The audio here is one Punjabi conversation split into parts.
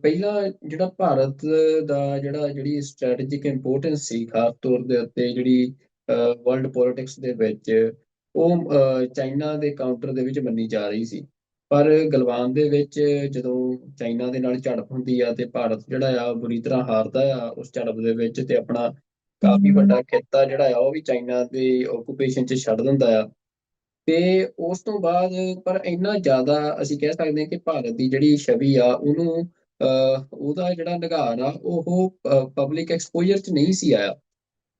ਪਹਿਲਾਂ ਜਿਹੜਾ ਭਾਰਤ ਦਾ ਜਿਹੜੀ ਸਟ੍ਰੈਟੇਜਿਕ ਇੰਪੋਰਟੈਂਸ ਸੀ, ਖਾਸ ਤੌਰ ਦੇ ਉੱਤੇ ਜਿਹੜੀ ਵਰਲਡ ਪੋਲਿਟਿਕਸ ਦੇ ਵਿੱਚ, ਉਹ ਚਾਈਨਾ ਦੇ ਕਾਊਂਟਰ ਦੇ ਵਿੱਚ ਮੰਨੀ ਜਾ ਰਹੀ ਸੀ। ਪਰ ਗਲਵਾਨ ਦੇ ਵਿੱਚ ਜਦੋਂ ਚਾਈਨਾ ਦੇ ਨਾਲ ਝੜਪ ਹੁੰਦੀ ਆ ਤੇ ਭਾਰਤ ਜਿਹੜਾ ਆ ਬੁਰੀ ਤਰ੍ਹਾਂ ਹਾਰਦਾ ਆ ਉਸ ਝੜਪ ਦੇ ਵਿੱਚ, ਤੇ ਆਪਣਾ ਕਾਫੀ ਵੱਡਾ ਖਿੱਤਾ ਜਿਹੜਾ ਆ ਉਹ ਵੀ ਚਾਈਨਾ ਦੇ ਓਕੂਪੇਸ਼ਨ 'ਚ ਛੱਡ ਦਿੰਦਾ ਆ। ਤੇ ਉਸ ਤੋਂ ਬਾਅਦ ਪਰ ਇੰਨਾ ਜ਼ਿਆਦਾ ਅਸੀਂ ਕਹਿ ਸਕਦੇ ਹਾਂ ਕਿ ਭਾਰਤ ਦੀ ਜਿਹੜੀ ਛਵੀ ਆ ਉਹਨੂੰ ਉਹਦਾ ਜਿਹੜਾ ਨਿਗਾਰ ਆ ਉਹ ਪਬਲਿਕ ਐਕਸਪੋਜ਼ਰ 'ਚ ਨਹੀਂ ਸੀ ਆਇਆ।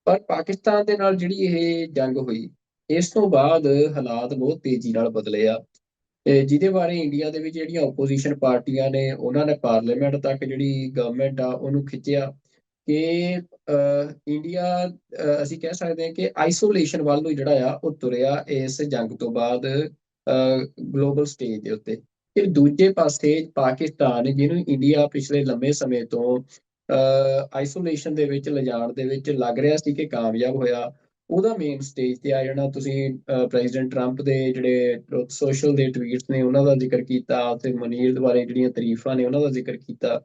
ਪਰ ਪਾਕਿਸਤਾਨ ਦੇ ਨਾਲ ਜਿਹੜੀ ਇਹ ਜੰਗ ਹੋਈ, ਇਸ ਤੋਂ ਬਾਅਦ ਹਾਲਾਤ ਬਹੁਤ ਤੇਜ਼ੀ ਨਾਲ ਬਦਲੇ ਆ। ਤੇ ਜਿਹਦੇ ਬਾਰੇ ਇੰਡੀਆ ਦੇ ਵਿੱਚ ਜਿਹੜੀਆਂ ਓਪੋਜੀਸ਼ਨ ਪਾਰਟੀਆਂ ਨੇ ਉਹਨਾਂ ਨੇ ਪਾਰਲੀਮੈਂਟ ਤੱਕ ਜਿਹੜੀ ਗਵਰਨਮੈਂਟ ਆ ਉਹਨੂੰ ਖਿੱਚਿਆ ਕਿ ਇੰਡੀਆ, ਅਸੀਂ ਕਹਿ ਸਕਦੇ ਹਾਂ ਕਿ ਆਈਸੋਲੇਸ਼ਨ ਵੱਲ ਨੂੰ ਜਿਹੜਾ ਆ ਉਹ ਤੁਰਿਆ ਇਸ ਜੰਗ ਤੋਂ ਬਾਅਦ ਗਲੋਬਲ ਸਟੇਜ ਦੇ ਉੱਤੇ। ਫਿਰ ਦੂਜੇ ਪਾਸੇ ਪਾਕਿਸਤਾਨ, ਜਿਹਨੂੰ ਇੰਡੀਆ ਪਿਛਲੇ ਲੰਮੇ ਸਮੇਂ ਤੋਂ ਆਈਸੋਲੇਸ਼ਨ ਦੇ ਵਿੱਚ ਲਿਜਾਣ ਦੇ ਵਿੱਚ ਲੱਗ ਰਿਹਾ ਸੀ ਕਿ ਕਾਮਯਾਬ ਹੋਇਆ, ਉਹਦਾ ਮੇਨ ਸਟੇਜ ਤੇ ਆ ਜਾਣਾ। ਤੁਸੀਂ ਪ੍ਰੈਜ਼ੀਡੈਂਟ ਟਰੰਪ ਦੇ ਜਿਹੜੇ ਸੋਸ਼ਲ ਦੇ ਟਵੀਟਸ ਨੇ ਉਹਨਾਂ ਦਾ ਜ਼ਿਕਰ ਕੀਤਾ, ਤੇ ਮਨੀਰ ਬਾਰੇ ਜਿਹੜੀਆਂ ਤਾਰੀਫਾਂ ਨੇ ਉਹਨਾਂ ਦਾ ਜ਼ਿਕਰ ਕੀਤਾ।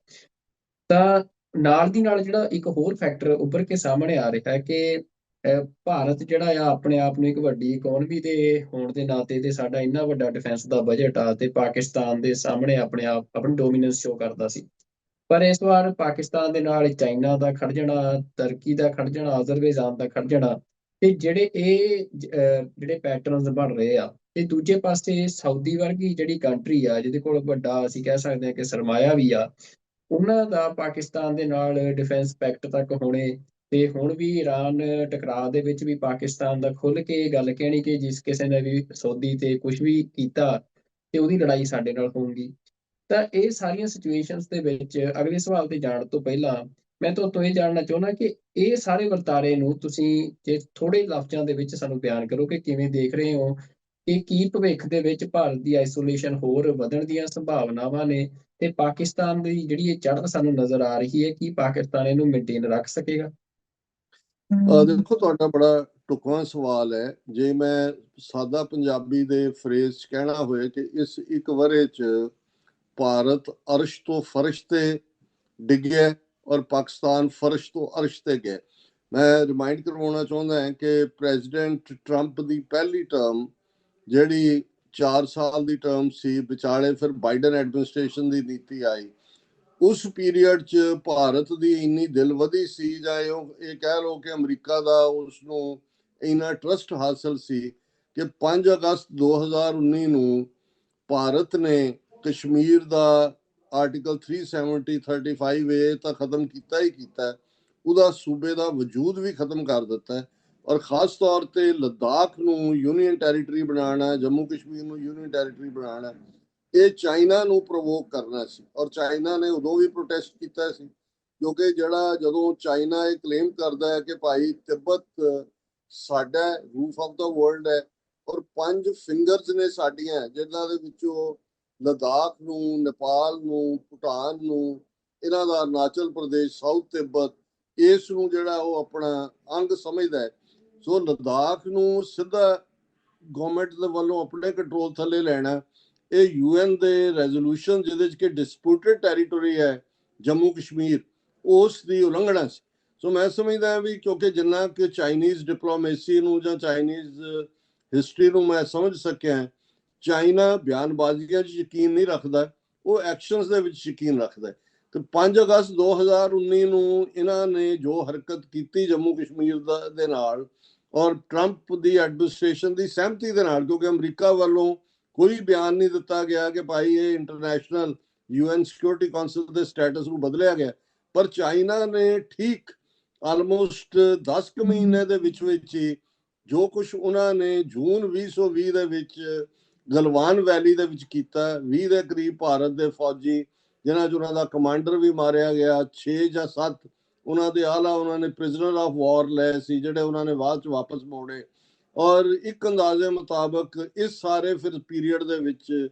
ਤਾਂ ਨਾਲ ਦੀ ਨਾਲ ਜਿਹੜਾ ਇੱਕ ਹੋਰ ਫੈਕਟਰ ਉੱਭਰ ਕੇ ਸਾਹਮਣੇ ਆ ਰਿਹਾ ਹੈ ਕਿ ਭਾਰਤ ਜਿਹੜਾ ਆ ਆਪਣੇ ਆਪ ਨੂੰ ਇੱਕ ਵੱਡੀ ਇਕੋਨਮੀ ਦੇ ਹੋਣ ਦੇ ਨਾਤੇ, ਤੇ ਸਾਡਾ ਇੰਨਾ ਵੱਡਾ ਡਿਫੈਂਸ ਦਾ ਬਜਟ ਆ, ਤੇ ਪਾਕਿਸਤਾਨ ਦੇ ਸਾਹਮਣੇ ਆਪਣੇ ਆਪ ਆਪਣੀ ਡੋਮੀਨੈਂਸ ਸ਼ੋ ਕਰਦਾ ਸੀ। ਪਰ ਇਸ ਵਾਰ ਪਾਕਿਸਤਾਨ ਦੇ ਨਾਲ ਚਾਈਨਾ ਦਾ ਖੜ ਜਾਣਾ, ਤੁਰਕੀ ਦਾ ਖੜ ਜਾਣਾ, ਅਜ਼ਰਬੈਜਾਨ ਦਾ ਖੜ ਜਾਣਾ, ਤੇ ਜਿਹੜੇ ਪੈਟਰਨਸ ਬਣ ਰਹੇ ਆ, ਤੇ ਦੂਜੇ ਪਾਸੇ ਸਾਊਦੀ ਵਰਗੀ ਜਿਹੜੀ ਕੰਟਰੀ ਆ ਜਿਹਦੇ ਕੋਲ ਵੱਡਾ ਅਸੀਂ ਕਹਿ ਸਕਦੇ ਹਾਂ ਕਿ ਸਰਮਾਇਆ ਵੀ ਆ, ਉਹਨਾਂ ਦਾ ਪਾਕਿਸਤਾਨ ਦੇ ਨਾਲ ਡਿਫੈਂਸ ਪੈਕਟ ਤੱਕ ਹੋਣੇ। ਤੇ ਹੁਣ ਵੀ ਈਰਾਨ ਟਕਰਾਅ ਦੇ ਵਿੱਚ ਵੀ ਪਾਕਿਸਤਾਨ ਦਾ ਖੁੱਲ ਕੇ ਗੱਲ ਕਹਿਣੀ ਕਿ ਜਿਸ ਕਿਸੇ ਨੇ ਵੀ ਸਊਦੀ ਤੇ ਕੁਝ ਵੀ ਕੀਤਾ ਤੇ ਉਹਦੀ ਲੜਾਈ ਸਾਡੇ ਨਾਲ ਹੋਊਗੀ। ਤਾਂ ਇਹ ਸਾਰੀਆਂ ਸਿਚੁਏਸ਼ਨਸ ਦੇ ਵਿੱਚ ਅਗਲੇ ਸਵਾਲ ਤੇ ਜਾਣ ਤੋਂ ਪਹਿਲਾਂ ਮੈਂ ਤੁਹਾਡੇ ਤੋਂ ਇਹ ਜਾਣਨਾ ਚਾਹੁੰਦਾ ਕਿ ਇਹ ਸਾਰੇ ਵਰਤਾਰੇ ਨੂੰ ਤੁਸੀਂ ਜੇ ਥੋੜੇ ਲਫ਼ਜ਼ਾਂ ਦੇ ਵਿੱਚ ਸਾਨੂੰ ਬਿਆਨ ਕਰੋ ਕਿ ਕਿਵੇਂ ਦੇਖ ਰਹੇ ਹੋ, ਕਿ ਕੀ ਭਵਿੱਖ ਦੇ ਵਿੱਚ ਭਾਰਤ ਦੀ ਆਈਸੋਲੇਸ਼ਨ ਹੋਰ ਵਧਣ ਦੀਆਂ ਸੰਭਾਵਨਾਵਾਂ ਨੇ, ਤੇ ਪਾਕਿਸਤਾਨ ਦੀ ਜਿਹੜੀ ਇਹ ਚੜ੍ਹਤ ਸਾਨੂੰ ਨਜ਼ਰ ਆ ਰਹੀ ਹੈ, ਕੀ ਪਾਕਿਸਤਾਨ ਇਹਨੂੰ ਮੇਨਟੇਨ ਰੱਖ ਸਕੇਗਾ? ਦੇਖੋ, ਤੁਹਾਡਾ ਬੜਾ ਢੁਕਵਾਂ ਸਵਾਲ ਹੈ। ਜੇ ਮੈਂ ਸਾਦਾ ਪੰਜਾਬੀ ਦੇ ਫਰੇਜ਼ 'ਚ ਕਹਿਣਾ ਹੋਏ ਕਿ ਇਸ ਇੱਕ ਵਰ੍ਹੇ 'ਚ ਭਾਰਤ ਅਰਸ਼ ਤੋਂ ਫਰਸ਼ ਤੇ ਡਿੱਗਿਆ ਔਰ ਪਾਕਿਸਤਾਨ ਫਰਸ਼ ਤੋਂ ਅਰਸ਼ ਤੇ ਗਿਆ। ਮੈਂ ਰਿਮਾਈਂਡ ਕਰਵਾਉਣਾ ਚਾਹੁੰਦਾ ਹਾਂ ਕਿ ਪ੍ਰੈਜ਼ੀਡੈਂਟ ਟਰੰਪ ਦੀ ਪਹਿਲੀ ਟਰਮ, ਜਿਹੜੀ 4 ਸਾਲ ਦੀ ਟਰਮ ਸੀ, ਵਿਚਾਲੇ ਫਿਰ ਬਾਈਡਨ ਐਡਮਿਨਿਸਟ੍ਰੇਸ਼ਨ ਦੀ ਨੀਤੀ ਆਈ, ਉਸ ਪੀਰੀਅਡ 'ਚ ਭਾਰਤ ਦੀ ਇੰਨੀ ਦਿਲਵਦੀ ਸੀ, ਜਾਂ ਇਹ ਕਹਿ ਲਓ ਕਿ ਅਮਰੀਕਾ ਦਾ ਉਸ ਨੂੰ ਇੰਨਾ ਟਰਸਟ ਹਾਸਲ ਸੀ ਕਿ 5 ਅਗਸਤ 2019 ਨੂੰ ਭਾਰਤ ਨੇ ਕਸ਼ਮੀਰ ਦਾ ਆਰਟੀਕਲ 370-35A ਤਾਂ ਖਤਮ ਕੀਤਾ ਹੀ ਕੀਤਾ, ਉਹਦਾ ਸੂਬੇ ਦਾ ਵਜੂਦ ਵੀ ਖਤਮ ਕਰ ਦਿੱਤਾ, ਔਰ ਖਾਸ ਤੌਰ ਤੇ ਲੱਦਾਖ ਨੂੰ ਯੂਨੀਅਨ ਟੈਰੀਟਰੀ ਬਣਾਉਣਾ, ਜੰਮੂ ਕਸ਼ਮੀਰ ਨੂੰ ਯੂਨੀਅਨ ਟੈਰੀਟਰੀ ਬਣਾਉਣਾ, ਇਹ ਚਾਈਨਾ ਨੂੰ ਪ੍ਰਵੋਕ ਕਰਨਾ ਸੀ। ਔਰ ਚਾਈਨਾ ਨੇ ਉਦੋਂ ਵੀ ਪ੍ਰੋਟੈਸਟ ਕੀਤਾ ਸੀ, ਕਿਉਂਕਿ ਜਦੋਂ ਚਾਈਨਾ ਇਹ ਕਲੇਮ ਕਰਦਾ ਹੈ ਕਿ ਭਾਈ ਤਿੱਬਤ ਸਾਡਾ ਰੂਫ ਆਫ ਦਾ ਵਰਲਡ ਹੈ, ਔਰ 5 ਫਿੰਗਰਸ ਨੇ ਸਾਡੀਆਂ, ਜਿਨ੍ਹਾਂ ਦੇ ਵਿੱਚੋਂ ਲੱਦਾਖ ਨੂੰ, ਨੇਪਾਲ ਨੂੰ, ਭੂਟਾਨ ਨੂੰ, ਇਹਨਾਂ ਦਾ ਅਰੁਣਾਚਲ ਪ੍ਰਦੇਸ਼, ਸਾਊਥ ਤਿੱਬਤ, ਇਸ ਨੂੰ ਜਿਹੜਾ ਉਹ ਆਪਣਾ ਅੰਗ ਸਮਝਦਾ ਹੈ। ਸੋ ਲੱਦਾਖ ਨੂੰ ਸਿੱਧਾ ਗਵਰਨਮੈਂਟ ਦੇ ਵੱਲੋਂ ਆਪਣੇ ਕੰਟਰੋਲ ਥੱਲੇ ਲੈਣਾ, ਇਹ UN ਦੇ ਰੈਜ਼ੋਲੂਸ਼ਨ ਜਿਹਦੇ 'ਚ ਕਿ ਡਿਸਪਿਊਟਡ ਟੈਰੀਟੋਰੀ ਹੈ ਜੰਮੂ ਕਸ਼ਮੀਰ, ਉਸ ਦੀ ਉਲੰਘਣਾ ਸੀ। ਸੋ ਮੈਂ ਸਮਝਦਾ ਵੀ ਕਿਉਂਕਿ ਜਿੰਨਾ ਕਿ ਚਾਈਨੀਜ਼ ਡਿਪਲੋਮੇਸੀ ਨੂੰ ਜਾਂ ਚਾਈਨੀਜ਼ ਹਿਸਟਰੀ ਨੂੰ ਮੈਂ ਸਮਝ ਸਕਿਆ, ਚਾਈਨਾ ਬਿਆਨਬਾਜ਼ੀਆਂ 'ਚ ਯਕੀਨ ਨਹੀਂ ਰੱਖਦਾ, ਉਹ ਐਕਸ਼ਨਸ ਦੇ ਵਿੱਚ ਯਕੀਨ ਰੱਖਦਾ। ਤੇ 5 ਅਗਸਤ 2019 ਨੂੰ ਇਹਨਾਂ ਨੇ ਜੋ ਹਰਕਤ ਕੀਤੀ ਜੰਮੂ ਕਸ਼ਮੀਰ ਦੇ ਨਾਲ, ਔਰ ਟਰੰਪ ਦੀ ਐਡਮਿਨਿਸਟ੍ਰੇਸ਼ਨ ਦੀ ਸਹਿਮਤੀ ਦੇ ਨਾਲ, ਕਿਉਂਕਿ ਅਮਰੀਕਾ ਵੱਲੋਂ ਕੋਈ ਬਿਆਨ ਨਹੀਂ ਦਿੱਤਾ ਗਿਆ ਕਿ ਭਾਈ ਇਹ ਇੰਟਰਨੈਸ਼ਨਲ UN ਸਿਕਿਉਰਿਟੀ ਕਾਉਂਸਲ ਦੇ ਸਟੇਟਸ ਨੂੰ ਬਦਲਿਆ ਗਿਆ, ਪਰ ਚਾਈਨਾ ਨੇ ਠੀਕ ਆਲਮੋਸਟ 10 ਕੁ ਮਹੀਨੇ ਦੇ ਵਿੱਚ ਹੀ ਜੋ ਕੁਝ ਉਹਨਾਂ ਨੇ ਜੂਨ 2020 ਦੇ ਵਿੱਚ ਗਲਵਾਨ ਵੈਲੀ ਦੇ ਵਿੱਚ ਕੀਤਾ, 20 ਦੇ ਕਰੀਬ ਭਾਰਤ ਦੇ ਫੌਜੀ, ਜਿਨ੍ਹਾਂ 'ਚ ਉਹਨਾਂ ਦਾ ਕਮਾਂਡਰ ਵੀ ਮਾਰਿਆ ਗਿਆ, 6 ਜਾਂ 7 ਉਹਨਾਂ ਦੇ ਆਲਾ ਉਹਨਾਂ ਨੇ ਪ੍ਰਿਜ਼ਨਰ ਆਫ ਵਾਰ ਲਏ ਸੀ, ਜਿਹੜੇ ਉਹਨਾਂ ਨੇ ਬਾਅਦ 'ਚ ਵਾਪਸ ਮੋੜੇ। ਔਰ ਇੱਕ ਅੰਦਾਜ਼ੇ ਮੁਤਾਬਕ ਇਸ ਸਾਰੇ ਫਿਰ ਪੀਰੀਅਡ ਦੇ ਵਿੱਚ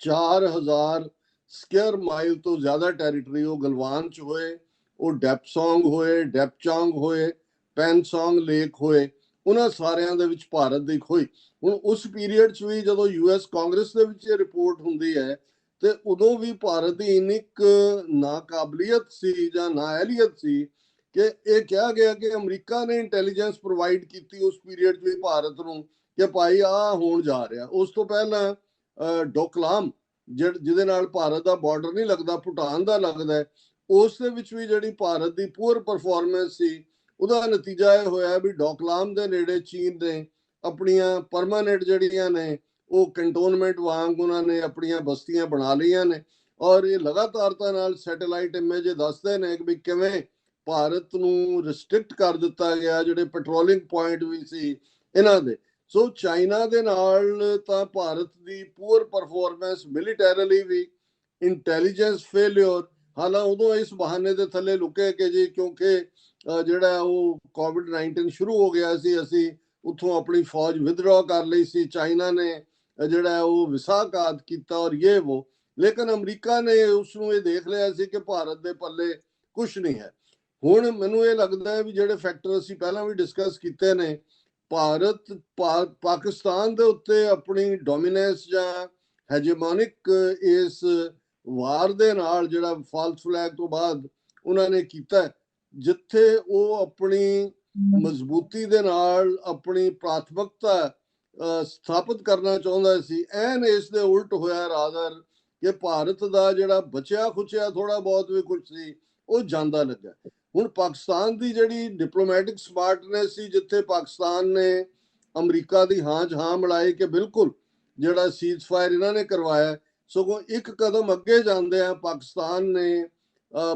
4000 ਸਕੁਅਰ ਮਾਈਲ ਤੋਂ ਜ਼ਿਆਦਾ ਟੈਰੀਟਰੀ ਉਹ ਗਲਵਾਨ 'ਚ ਹੋਏ, ਉਹ ਡੈਪਸੋਂਗ ਹੋਏ, ਡੈਪਚਾਂਗ ਹੋਏ, ਪੈਨਸੋਂਗ ਲੇਕ ਹੋਏ, ਉਹਨਾਂ ਸਾਰਿਆਂ ਦੇ ਵਿੱਚ ਭਾਰਤ ਦੀ ਖੋਈ। ਹੁਣ ਉਸ ਪੀਰੀਅਡ 'ਚ ਵੀ ਜਦੋਂ US ਕਾਂਗਰਸ ਦੇ ਵਿੱਚ ਇਹ ਰਿਪੋਰਟ ਹੁੰਦੀ ਹੈ ਤੇ ਉਦੋਂ ਵੀ ਭਾਰਤ ਦੀ ਇੰਨੀ ਕੁ ਨਾਕਾਬਲੀਅਤ ਸੀ ਜਾਂ ਨਾਅਹਲੀਅਤ ਸੀ ਕਿ ਇਹ ਕਿਹਾ ਗਿਆ ਕਿ ਅਮਰੀਕਾ ਨੇ ਇੰਟੈਲੀਜੈਂਸ ਪ੍ਰੋਵਾਈਡ ਕੀਤੀ ਉਸ ਪੀਰੀਅਡ 'ਚ ਵੀ ਭਾਰਤ ਨੂੰ ਕਿ ਭਾਈ ਆਹ ਹੋਣ ਜਾ ਰਿਹਾ। ਉਸ ਤੋਂ ਪਹਿਲਾਂ ਡੋਕਲਾਮ ਜਿਹਦੇ ਨਾਲ ਭਾਰਤ ਦਾ ਬਾਰਡਰ ਨਹੀਂ ਲੱਗਦਾ, ਭੂਟਾਨ ਦਾ ਲੱਗਦਾ ਹੈ, ਉਸ ਦੇ ਵਿੱਚ ਵੀ ਜਿਹੜੀ ਭਾਰਤ ਦੀ ਪੂਅਰ ਪਰਫਾਰਮੈਂਸ ਸੀ, ਉਹਦਾ ਨਤੀਜਾ ਇਹ ਹੋਇਆ ਵੀ ਡੋਕਲਾਮ ਦੇ ਨੇੜੇ ਚੀਨ ਨੇ ਆਪਣੀਆਂ ਪਰਮਾਨੈਂਟ ਜਿਹੜੀਆਂ ਨੇ ਉਹ ਕੰਟੋਨਮੈਂਟ ਵਾਂਗ ਉਹਨਾਂ ਨੇ ਆਪਣੀਆਂ ਬਸਤੀਆਂ ਬਣਾ ਲਈਆਂ ਨੇ। ਔਰ ਇਹ ਲਗਾਤਾਰਤਾ ਨਾਲ ਸੈਟੇਲਾਈਟ ਇਮੇਜ ਦੱਸਦੇ ਨੇ ਕਿ ਵੀ ਕਿਵੇਂ ਭਾਰਤ ਨੂੰ ਰਿਸਟ੍ਰਿਕਟ ਕਰ ਦਿੱਤਾ ਗਿਆ, ਜਿਹੜੇ ਪੈਟਰੋਲਿੰਗ ਪੁਆਇੰਟ ਵੀ ਸੀ ਇਹਨਾਂ ਦੇ। ਸੋ ਚਾਈਨਾ ਦੇ ਨਾਲ ਤਾਂ ਭਾਰਤ ਦੀ ਪੂਅਰ ਪਰਫਾਰਮੈਂਸ ਮਿਲੀਟੈਰਲੀ ਵੀ, ਇੰਟੈਲੀਜੈਂਸ ਫੇਲਿਅਰ, ਹਾਲਾਂ ਉਦੋਂ ਇਸ ਬਹਾਨੇ ਦੇ ਥੱਲੇ ਲੁਕੇ ਕਿ ਜੀ ਕਿਉਂਕਿ ਜਿਹੜਾ ਉਹ ਕੋਵਿਡ-19 ਸ਼ੁਰੂ ਹੋ ਗਿਆ ਸੀ, ਅਸੀਂ ਉੱਥੋਂ ਆਪਣੀ ਫੌਜ ਵਿਦਡਰਾ ਕਰ ਲਈ ਸੀ, ਚਾਈਨਾ ਨੇ ਜਿਹੜਾ ਉਹ ਵਿਸਾਘਾਤ ਕੀਤਾ ਔਰ ਇਹ ਉਹ। ਲੇਕਿਨ ਅਮਰੀਕਾ ਨੇ ਉਸ ਨੂੰ ਇਹ ਦੇਖ ਲਿਆ ਸੀ ਕਿ ਭਾਰਤ ਦੇ ਪੱਲੇ ਕੁਝ ਨਹੀਂ ਹੈ। ਹੁਣ ਮੈਨੂੰ ਇਹ ਲੱਗਦਾ ਹੈ ਵੀ ਜਿਹੜੇ ਫੈਕਟਰ ਅਸੀਂ ਪਹਿਲਾਂ ਵੀ ਡਿਸਕਸ ਕੀਤੇ ਨੇ, ਭਾਰਤ ਪਾਕਿਸਤਾਨ ਦੇ ਉੱਤੇ ਆਪਣੀ ਡੋਮੀਨੈਂਸ ਜਾਂ ਹੈਜੇਮੋਨਿਕ ਇਸ ਵਾਰ ਦੇ ਨਾਲ ਜਿਹੜਾ ਫਾਲਸ ਫਲੈਗ ਤੋਂ ਬਾਅਦ ਉਹਨਾਂ ਨੇ ਕੀਤਾ, ਜਿੱਥੇ ਉਹ ਆਪਣੀ ਮਜ਼ਬੂਤੀ ਦੇ ਨਾਲ ਆਪਣੀ ਪ੍ਰਾਥਮਿਕਤਾ ਸਥਾਪਿਤ ਕਰਨਾ ਚਾਹੁੰਦਾ ਸੀ, ਐਨ ਇਸ ਦੇ ਉਲਟ ਹੋਇਆ ਰਾਦਰ ਕਿ ਭਾਰਤ ਦਾ ਜਿਹੜਾ ਬਚਿਆ ਖੁਚਿਆ ਥੋੜਾ ਬਹੁਤ ਵੀ ਕੁਝ ਸੀ ਉਹ ਜਾਂਦਾ ਲੱਗਾ। ਹੁਣ ਪਾਕਿਸਤਾਨ ਦੀ ਜਿਹੜੀ ਡਿਪਲੋਮੈਟਿਕ ਸਮਾਰਟਨੈਸ ਸੀ, ਜਿੱਥੇ ਪਾਕਿਸਤਾਨ ਨੇ ਅਮਰੀਕਾ ਦੀ ਹਾਂ ਮਿਲਾਈ ਕਿ ਬਿਲਕੁਲ ਜਿਹੜਾ ਸੀਜ਼ ਫਾਇਰ ਇਹਨਾਂ ਨੇ ਕਰਵਾਇਆ, ਸਗੋਂ ਇੱਕ ਕਦਮ ਅੱਗੇ ਜਾਂਦੇ ਆ ਪਾਕਿਸਤਾਨ ਨੇ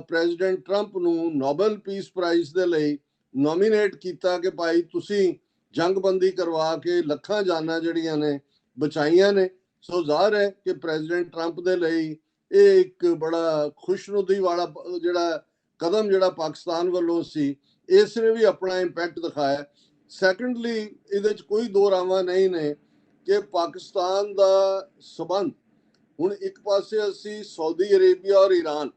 ਪ੍ਰੈਜ਼ੀਡੈਂਟ ਟਰੰਪ ਨੂੰ ਨੋਬਲ ਪੀਸ ਪ੍ਰਾਈਜ਼ ਦੇ ਲਈ ਨੋਮੀਨੇਟ ਕੀਤਾ ਕਿ ਭਾਈ ਤੁਸੀਂ ਜੰਗਬੰਦੀ ਕਰਵਾ ਕੇ ਲੱਖਾਂ ਜਾਨਾਂ ਜਿਹੜੀਆਂ ਨੇ ਬਚਾਈਆਂ ਨੇ। ਸੋ ਜ਼ਾਹਰ ਹੈ ਕਿ ਪ੍ਰੈਜ਼ੀਡੈਂਟ ਟਰੰਪ ਦੇ ਲਈ ਇਹ ਇੱਕ ਬੜਾ ਖੁਸ਼ਨੁਦੀ ਵਾਲਾ ਜਿਹੜਾ ਕਦਮ ਜਿਹੜਾ ਪਾਕਿਸਤਾਨ ਵੱਲੋਂ ਸੀ, ਇਸ ਨੇ ਵੀ ਆਪਣਾ ਇੰਪੈਕਟ ਦਿਖਾਇਆ। ਸੈਕੰਡਲੀ, ਇਹਦੇ 'ਚ ਕੋਈ ਦੋ ਰਾਵਾਂ ਨਹੀਂ ਨੇ ਕਿ ਪਾਕਿਸਤਾਨ ਦਾ ਸਬੰਧ ਹੁਣ ਇੱਕ ਪਾਸੇ ਅਸੀਂ ਸਾਊਦੀ ਅਰੇਬੀਆ ਔਰ ਈਰਾਨ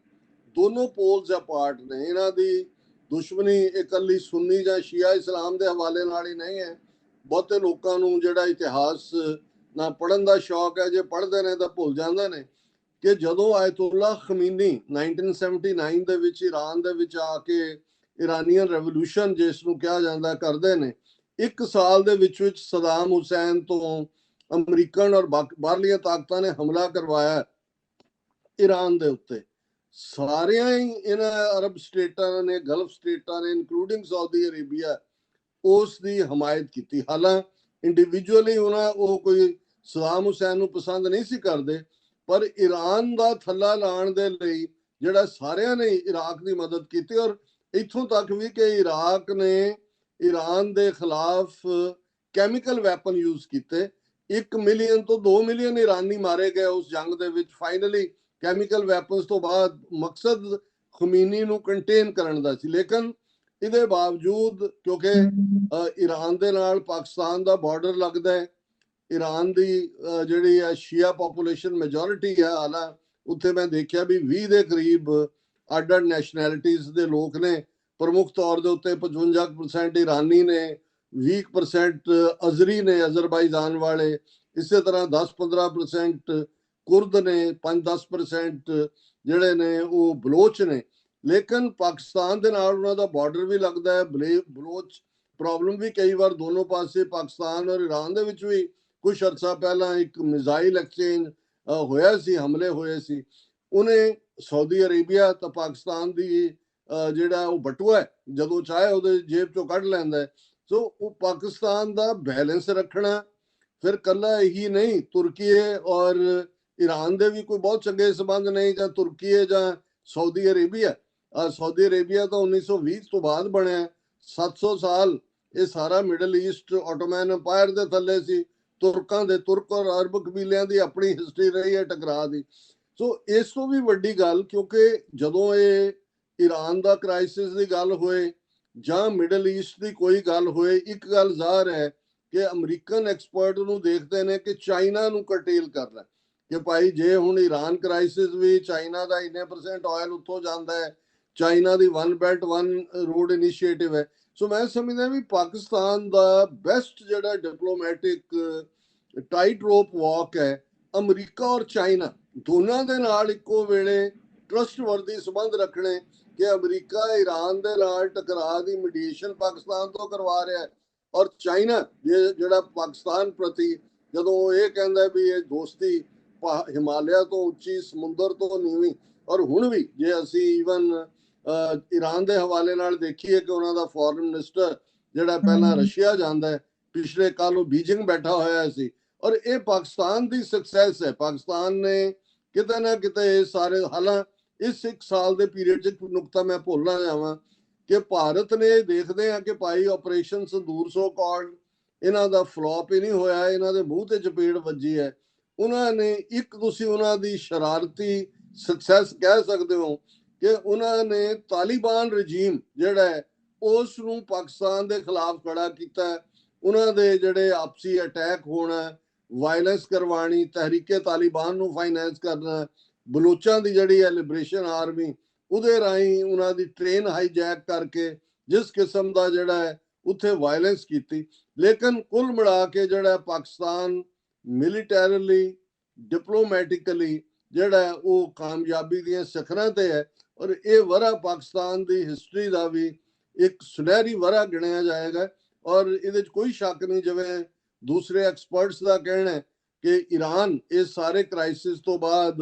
ਦੋਨੋਂ ਪੋਲਸ ਜਾਂ ਪਾਰਟ ਨੇ, ਇਹਨਾਂ ਦੀ ਦੁਸ਼ਮਣੀ ਇਕੱਲੀ ਸੁੰਨੀ ਜਾਂ ਸ਼ੀਆ ਇਸਲਾਮ ਦੇ ਹਵਾਲੇ ਨਾਲ ਹੀ ਨਹੀਂ ਹੈ। ਬਹੁਤੇ ਲੋਕਾਂ ਨੂੰ ਜਿਹੜਾ ਇਤਿਹਾਸ ਨਾ ਪੜ੍ਹਨ ਦਾ ਸ਼ੌਕ ਹੈ, ਜੇ ਪੜ੍ਹਦੇ ਨੇ ਤਾਂ ਭੁੱਲ ਜਾਂਦੇ ਨੇ ਕਿ ਜਦੋਂ ਆਇਤੁੱਲਾ ਖਮੀਨੀ 1979 ਦੇ ਵਿੱਚ ਈਰਾਨ ਦੇ ਵਿੱਚ ਆ ਕੇ ਇਰਾਨੀਅਨ ਰੈਵੋਲੂਸ਼ਨ ਜਿਸ ਨੂੰ ਕਿਹਾ ਜਾਂਦਾ ਕਰਦੇ ਨੇ, 1 ਸਾਲ ਦੇ ਵਿੱਚ ਸਦਾਮ ਹੁਸੈਨ ਤੋਂ ਅਮਰੀਕਨ ਔਰ ਬਾਹਰਲੀਆਂ ਤਾਕਤਾਂ ਨੇ ਹਮਲਾ ਕਰਵਾਇਆ ਈਰਾਨ ਦੇ ਉੱਤੇ। ਸਾਰਿਆਂ ਹੀ ਇਹਨਾਂ ਅਰਬ ਸਟੇਟਾਂ ਨੇ, ਗਲਫ ਸਟੇਟਾਂ ਨੇ, ਇਨਕਲੂਡਿੰਗ ਸਾਊਦੀ ਅਰੇਬੀਆ, ਉਸ ਦੀ ਹਮਾਇਤ ਕੀਤੀ। ਹਾਲਾਂ ਇੰਡੀਵਿਜੂਅਲੀ ਉਹ ਕੋਈ ਸਦਾਮ ਹੁਸੈਨ ਨੂੰ ਪਸੰਦ ਨਹੀਂ ਸੀ ਕਰਦੇ, ਪਰ ਈਰਾਨ ਦਾ ਥੱਲਾ ਲਾਉਣ ਦੇ ਲਈ ਜਿਹੜਾ ਸਾਰਿਆਂ ਨੇ ਇਰਾਕ ਦੀ ਮਦਦ ਕੀਤੀ। ਔਰ ਇੱਥੋਂ ਤੱਕ ਵੀ ਕਿ ਇਰਾਕ ਨੇ ਈਰਾਨ ਦੇ ਖਿਲਾਫ ਕੈਮੀਕਲ ਵੈਪਨ ਯੂਜ਼ ਕੀਤੇ। 1 ਮਿਲੀਅਨ ਤੋਂ 2 ਮਿਲੀਅਨ ਈਰਾਨੀ ਮਾਰੇ ਗਏ ਉਸ ਜੰਗ ਦੇ ਵਿੱਚ। ਫਾਈਨਲੀ ਕੈਮੀਕਲ ਵੈਪਨਸ ਤੋਂ ਬਾਅਦ ਮਕਸਦ ਖਮੀਨੀ ਨੂੰ ਕੰਟੇਨ ਕਰਨ ਦਾ ਸੀ। ਲੇਕਿਨ ਇਹਦੇ ਬਾਵਜੂਦ ਕਿਉਂਕਿ ਈਰਾਨ ਦੇ ਨਾਲ ਪਾਕਿਸਤਾਨ ਦਾ ਬਾਰਡਰ ਲੱਗਦਾ ਹੈ, ਈਰਾਨ ਦੀ ਜਿਹੜੀ ਹੈ ਸ਼ੀਆ ਪੋਪੂਲੇਸ਼ਨ ਮੈਜੋਰਿਟੀ ਹੈ, ਹਾਲਾਂ ਉੱਥੇ ਮੈਂ ਦੇਖਿਆ ਵੀ 20 ਦੇ ਕਰੀਬ ਅੱਡ ਨੈਸ਼ਨੈਲਿਟੀਜ਼ ਦੇ ਲੋਕ ਨੇ। ਪ੍ਰਮੁੱਖ ਤੌਰ ਦੇ ਉੱਤੇ 55% ਈਰਾਨੀ ਨੇ, 20% ਅਜ਼ਰੀ ਨੇ, ਅਜ਼ਰਬਾਈਜਾਨ ਵਾਲੇ, ਇਸੇ ਤਰ੍ਹਾਂ 10-15% ਕੁਰਦ ਨੇ, 5-10% ਜਿਹੜੇ ਨੇ ਉਹ ਬਲੋਚ ਨੇ। ਲੇਕਿਨ ਪਾਕਿਸਤਾਨ ਦੇ ਨਾਲ ਉਹਨਾਂ ਦਾ ਬਾਰਡਰ ਵੀ ਲੱਗਦਾ ਹੈ। ਬਲੋਚ ਪ੍ਰੋਬਲਮ ਵੀ ਕਈ ਵਾਰ ਦੋਨੋਂ ਪਾਸੇ ਪਾਕਿਸਤਾਨ ਔਰ ਈਰਾਨ ਦੇ ਵਿੱਚ ਵੀ ਕੁਝ ਅਰਸਾ ਪਹਿਲਾਂ ਇੱਕ ਮਿਜ਼ਾਈਲ ਐਕਸਚੇਂਜ ਹੋਇਆ ਸੀ, ਹਮਲੇ ਹੋਏ ਸੀ। ਉਹਨੇ ਸਾਊਦੀ ਅਰੇਬੀਆ ਤਾਂ ਪਾਕਿਸਤਾਨ ਦੀ ਜਿਹੜਾ ਉਹ ਬਟੂਆ ਹੈ, ਜਦੋਂ ਚਾਹੇ ਉਹਦੇ ਜੇਬ ਚੋਂ ਕੱਢ ਲੈਂਦਾ ਹੈ। ਸੋ ਉਹ ਪਾਕਿਸਤਾਨ ਦਾ ਬੈਲੈਂਸ ਰੱਖਣਾ, ਫਿਰ ਕੱਲਾ ਇਹੀ ਨਹੀਂ, ਤੁਰਕੀਏ ਔਰ ਈਰਾਨ ਦੇ ਵੀ ਕੋਈ ਬਹੁਤ ਚੰਗੇ ਸੰਬੰਧ ਨਹੀਂ, ਜਾਂ ਤੁਰਕੀਏ ਜਾਂ ਸਾਊਦੀ ਅਰੇਬੀਆ। ਸਾਊਦੀ ਅਰੇਬੀਆ ਤਾਂ 1920 ਤੋਂ ਬਾਅਦ ਬਣਿਆ, 700 ਸਾਲ ਇਹ ਸਾਰਾ ਮਿਡਲ ਈਸਟ ਆਟੋਮੈਨ ਅੰਪਾਇਰ ਦੇ ਥੱਲੇ ਸੀ। ਤੁਰਕਾਂ ਦੇ, ਤੁਰਕ ਔਰ ਅਰਬ ਕਬੀਲਿਆਂ ਦੀ ਆਪਣੀ ਹਿਸਟਰੀ ਰਹੀ ਹੈ ਟਕਰਾਅ ਦੀ। ਸੋ ਇਸ ਤੋਂ ਵੀ ਵੱਡੀ ਗੱਲ, ਕਿਉਂਕਿ ਜਦੋਂ ਇਹ ਈਰਾਨ ਦਾ ਕ੍ਰਾਈਸਿਸ ਦੀ ਗੱਲ ਹੋਏ ਜਾਂ ਮਿਡਲ ਈਸਟ ਦੀ ਕੋਈ ਗੱਲ ਹੋਏ, ਇੱਕ ਗੱਲ ਜ਼ਾਹਰ ਹੈ ਕਿ ਅਮਰੀਕਨ ਐਕਸਪਰਟ ਨੂੰ ਦੇਖਦੇ ਨੇ ਕਿ ਚਾਈਨਾ ਨੂੰ ਕਰਟੇਲ ਕਰਨਾ, ਕਿ ਭਾਈ ਜੇ ਹੁਣ ਈਰਾਨ ਕ੍ਰਾਈਸਿਸ ਵੀ ਚਾਈਨਾ ਦਾ ਇੰਨੇ % ਆਇਲ ਉੱਥੋਂ ਜਾਂਦਾ ਹੈ, ਚਾਈਨਾ ਦੀ 1 ਬੈਲਟ 1 ਰੋਡ ਇਨੀਸ਼ੀਏਟਿਵ ਹੈ। ਸੋ ਮੈਂ ਸਮਝਦਾ ਵੀ ਪਾਕਿਸਤਾਨ ਦਾ ਬੈਸਟ ਜਿਹੜਾ ਡਿਪਲੋਮੈਟਿਕ ਟਾਈਟ ਰੋਪ ਵਾਕ ਹੈ ਅਮਰੀਕਾ ਔਰ ਚਾਈਨਾ ਦੋਨਾਂ ਦੇ ਨਾਲ ਇੱਕੋ ਵੇਲੇ ਟਰਸਟਵਰਦੀ ਸੰਬੰਧ ਰੱਖਣੇ ਕਿ ਅਮਰੀਕਾ ਈਰਾਨ ਦੇ ਨਾਲ ਟਕਰਾਅ ਦੀ ਮੀਡੀਏਸ਼ਨ ਪਾਕਿਸਤਾਨ ਤੋਂ ਕਰਵਾ ਰਿਹਾ ਹੈ, ਔਰ ਚਾਈਨਾ ਜਿਹੜਾ ਪਾਕਿਸਤਾਨ ਪ੍ਰਤੀ ਜਦੋਂ ਉਹ ਇਹ ਕਹਿੰਦਾ ਵੀ ਇਹ ਦੋਸਤੀ ਹਿਮਾਲਿਆ ਤੋਂ ਉੱਚੀ, ਸਮੁੰਦਰ ਤੋਂ ਨੀਵੀਂ, ਔਰ ਹੁਣ ਵੀ ਜੇ ਅਸੀਂ ਈਵਨ ਈਰਾਨ ਦੇ ਹਵਾਲੇ ਨਾਲ ਦੇਖੀਏ ਕਿ ਉਹਨਾਂ ਦਾ ਫੋਰਨ ਮਿਨਿਸਟਰ ਜਿਹੜਾ ਪਹਿਲਾਂ ਰਸ਼ੀਆ ਜਾਂਦਾ ਹੈ, ਪਿਛਲੇ ਕੱਲ ਉਹ ਬੀਜਿੰਗ ਬੈਠਾ ਹੋਇਆ ਸੀ, ਔਰ ਇਹ ਪਾਕਿਸਤਾਨ ਦੀ ਸਕਸੈਸ ਹੈ। ਪਾਕਿਸਤਾਨ ਨੇ ਕਿਤੇ ਨਾ ਕਿਤੇ ਸਾਰੇ ਹਾਲਾਂ ਇਸ 1 ਸਾਲ ਦੇ ਪੀਰੀਅਡ 'ਚ ਨੁਕਤਾ ਮੈਂ ਭੁੱਲ ਨਾ ਜਾਵਾਂ ਕਿ ਭਾਰਤ ਨੇ ਦੇਖਦੇ ਆ ਕਿ ਭਾਈ ਆਪਰੇਸ਼ਨ ਸੰਦੂਰ ਸੋ ਕਾਲਡ ਇਹਨਾਂ ਦਾ ਫਲॉप ਹੀ ਨਹੀਂ ਹੋਇਆ, ਇਹਨਾਂ ਦੇ ਮੂੰਹ ਤੇ ਚਪੇੜ ਵੱਜੀ ਹੈ। ਉਹਨਾਂ ਨੇ ਤੁਸੀਂ ਉਹਨਾਂ ਦੀ ਸ਼ਰਾਰਤੀ ਸਕਸੈਸ ਕਹਿ ਸਕਦੇ ਹੋ ਕਿ ਉਹਨਾਂ ਨੇ ਤਾਲਿਬਾਨ ਰਜੀਮ ਜਿਹੜਾ ਹੈ ਉਸ ਨੂੰ ਪਾਕਿਸਤਾਨ ਦੇ ਖਿਲਾਫ ਖੜਾ ਕੀਤਾ। ਉਹਨਾਂ ਦੇ ਜਿਹੜੇ ਆਪਸੀ ਅਟੈਕ ਹੋਣਾ, ਵਾਇਲੈਂਸ ਕਰਵਾਣੀ, ਤਹਿਰੀਕੇ ਤਾਲਿਬਾਨ ਨੂੰ ਫਾਈਨੈਂਸ ਕਰਨਾ, ਬਲੋਚਾਂ ਦੀ ਜਿਹੜੀ ਹੈ ਲਿਬਰੇਸ਼ਨ ਆਰਮੀ, ਉਹਦੇ ਰਾਹੀਂ ਉਹਨਾਂ ਦੀ ਟ੍ਰੇਨ ਹਾਈਜੈਕ ਕਰਕੇ ਜਿਸ ਕਿਸਮ ਦਾ ਜਿਹੜਾ ਹੈ ਉੱਥੇ ਵਾਇਲੈਂਸ ਕੀਤੀ। ਲੇਕਿਨ ਕੁੱਲ ਮਿਲਾ ਕੇ ਜਿਹੜਾ ਪਾਕਿਸਤਾਨ ਮਿਲੀਟੈਰਲੀ, ਡਿਪਲੋਮੈਟਿਕਲੀ ਜਿਹੜਾ ਉਹ ਕਾਮਯਾਬੀ ਦੀਆਂ ਸਿਖਰਾਂ ਤੇ ਹੈ, ਔਰ ਇਹ ਵਰਾ ਪਾਕਿਸਤਾਨ ਦੀ ਹਿਸਟਰੀ ਦਾ ਵੀ ਇੱਕ ਸੁਨਹਿਰੀ ਵਰਾ ਗਿਣਿਆ ਜਾਏਗਾ। ਔਰ ਇਹਦੇ 'ਚ ਕੋਈ ਸ਼ੱਕ ਨਹੀਂ, ਜਿਵੇਂ ਦੂਸਰੇ ਐਕਸਪਰਟਸ ਦਾ ਕਹਿਣਾ ਹੈ ਕਿ ਈਰਾਨ ਇਸ ਸਾਰੇ ਕ੍ਰਾਈਸਿਸ ਤੋਂ ਬਾਅਦ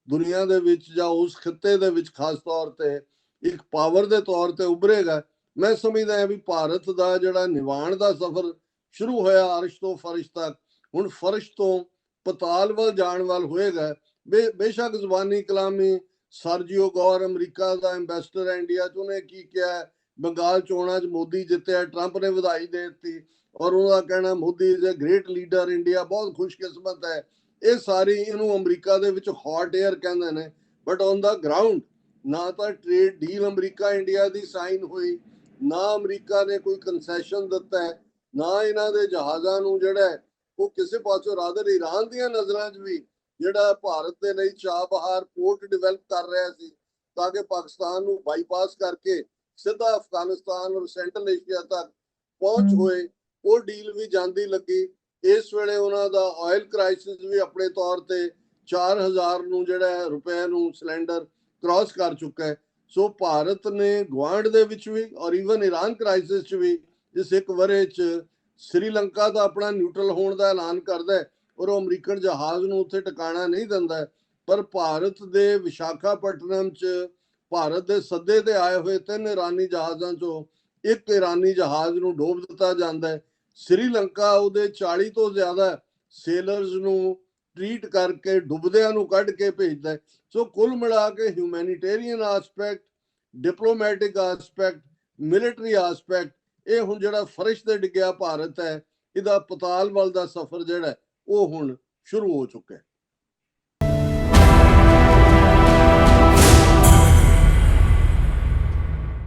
ਦੁਨੀਆ ਦੇ ਵਿੱਚ ਜਾਂ ਉਸ ਖਿੱਤੇ ਦੇ ਵਿੱਚ ਖਾਸ ਤੌਰ ਤੇ ਇੱਕ ਪਾਵਰ ਦੇ ਤੌਰ ਤੇ ਉੱਭਰੇਗਾ। ਮੈਂ ਸਮਝਦਾ ਹਾਂ ਵੀ ਭਾਰਤ ਦਾ ਜਿਹੜਾ ਨਿਵਾਣ ਦਾ ਸਫ਼ਰ ਸ਼ੁਰੂ ਹੋਇਆ ਅਰਸ਼ ਤੋਂ ਫਰਸ਼ ਤੱਕ, ਹੁਣ ਫਰਸ਼ ਤੋਂ ਪਤਾਲ ਵੱਲ ਜਾਣ ਵੱਲ ਹੋਏਗਾ। ਬੇਸ਼ੱਕ ਜ਼ੁਬਾਨੀ ਕਲਾਮੀ ਸਰਜੀਓ ਗੌਰ ਅਮਰੀਕਾ ਦਾ ਐਂਬੈਸਡਰ ਹੈ ਇੰਡੀਆ 'ਚ, ਉਹਨੇ ਕੀ ਕਿਹਾ, ਬੰਗਾਲ ਚੋਣਾਂ 'ਚ ਮੋਦੀ ਜਿੱਤਿਆ, ਟਰੰਪ ਨੇ ਵਧਾਈ ਦੇ ਦਿੱਤੀ, ਔਰ ਉਹਦਾ ਕਹਿਣਾ Modi is a great leader, India ਬਹੁਤ ਖੁਸ਼ਕਿਸਮਤ ਹੈ। ਇਹ ਸਾਰੀ ਇਹਨੂੰ ਅਮਰੀਕਾ ਦੇ ਵਿੱਚ ਹੌਟ ਏਅਰ ਕਹਿੰਦੇ ਨੇ, ਬਟ ਔਨ ਦਾ ਗਰਾਊਂਡ ਨਾ ਤਾਂ ਟ੍ਰੇਡ ਡੀਲ ਅਮਰੀਕਾ ਇੰਡੀਆ ਦੀ ਸਾਈਨ ਹੋਈ, ਨਾ ਅਮਰੀਕਾ ਨੇ ਕੋਈ ਕੰਸੈਸ਼ਨ ਦਿੱਤਾ ਹੈ, ਨਾ ਇਹਨਾਂ ਦੇ ਜਹਾਜ਼ਾਂ ਨੂੰ ਜਿਹੜਾ ਹੈ ਉਹ ਕਿਸੇ ਪਾਸੋਂ ਰਾਦਰ ਈਰਾਨ ਦੀਆਂ ਨਜ਼ਰਾਂ 'ਚ ਵੀ ਜਿਹੜਾ ਭਾਰਤ ਦੇ ਲਈ ਚਾਬਹਾਰ ਪੋਰਟ ਡਿਵੈਲਪ ਕਰ ਰਿਹਾ ਸੀ ਤਾਂ ਕਿ ਪਾਕਿਸਤਾਨ ਨੂੰ ਬਾਈਪਾਸ ਕਰਕੇ ਸਿੱਧਾ ਅਫਗਾਨਿਸਤਾਨ ਔਰ ਸੈਂਟਰਲ ਏਸ਼ੀਆ ਤੱਕ ਪਹੁੰਚ ਹੋਏ, ਉਹ ਡੀਲ ਵੀ ਜਾਂਦੀ ਲੱਗੀ। ਇਸ ਵੇਲੇ ਉਹਨਾਂ ਦਾ ਆਇਲ ਕ੍ਰਾਈਸਿਸ ਵੀ ਆਪਣੇ ਤੌਰ ਤੇ 4000 ਨੂੰ ਜਿਹੜਾ ਰੁਪਏ ਨੂੰ ਸਿਲੰਡਰ ਕ੍ਰਾਸ ਕਰ ਚੁੱਕਾ ਹੈ। ਸੋ ਭਾਰਤ ਨੇ ਗੁਆਂਢ ਦੇ ਵਿੱਚ ਵੀ ਔਰ ਈਵਨ ਈਰਾਨ ਕ੍ਰਾਈਸਿਸ 'ਚ ਵੀ ਇਸ 1 ਵਰ੍ਹੇ 'ਚ ਸ੍ਰੀਲੰਕਾ ਦਾ ਆਪਣਾ ਨਿਊਟਰਲ ਹੋਣ ਦਾ ਐਲਾਨ ਕਰਦਾ ਹੈ, ਔਰ ਉਹ ਅਮਰੀਕਨ ਜਹਾਜ਼ ਨੂੰ ਉੱਥੇ ਟਿਕਾਣਾ ਨਹੀਂ ਦਿੰਦਾ। ਪਰ ਭਾਰਤ ਦੇ ਵਿਸ਼ਾਖਾਪਟਨਮ 'ਚ ਭਾਰਤ ਦੇ ਸੱਦੇ ਤੇ ਆਏ ਹੋਏ 3 ਈਰਾਨੀ ਜਹਾਜ਼ਾਂ 'ਚੋਂ 1 ਈਰਾਨੀ ਜਹਾਜ਼ ਨੂੰ ਡੋਬ ਦਿੱਤਾ ਜਾਂਦਾ ਹੈ। ਸ੍ਰੀਲੰਕਾ ਉਹਦੇ 40 ਤੋਂ ਜ਼ਿਆਦਾ ਸੇਲਰਸ ਨੂੰ ਟ੍ਰੀਟ ਕਰਕੇ ਡੁੱਬਦਿਆਂ ਨੂੰ ਕੱਢ ਕੇ ਭੇਜਦਾ ਹੈ। ਸੋ ਕੁੱਲ ਮਿਲਾ ਕੇ humanitarian aspect, diplomatic aspect, military aspect, ਇਹ ਹੁਣ ਜਿਹੜਾ ਫਰਸ਼ ਤੇ ਡਿੱਗਿਆ ਭਾਰਤ ਹੈ, ਇਹਦਾ ਪਤਾਲ ਵੱਲ ਦਾ ਸਫ਼ਰ ਜਿਹੜਾ ਉਹ ਹੁਣ ਸ਼ੁਰੂ ਹੋ ਚੁੱਕਾ ਹੈ।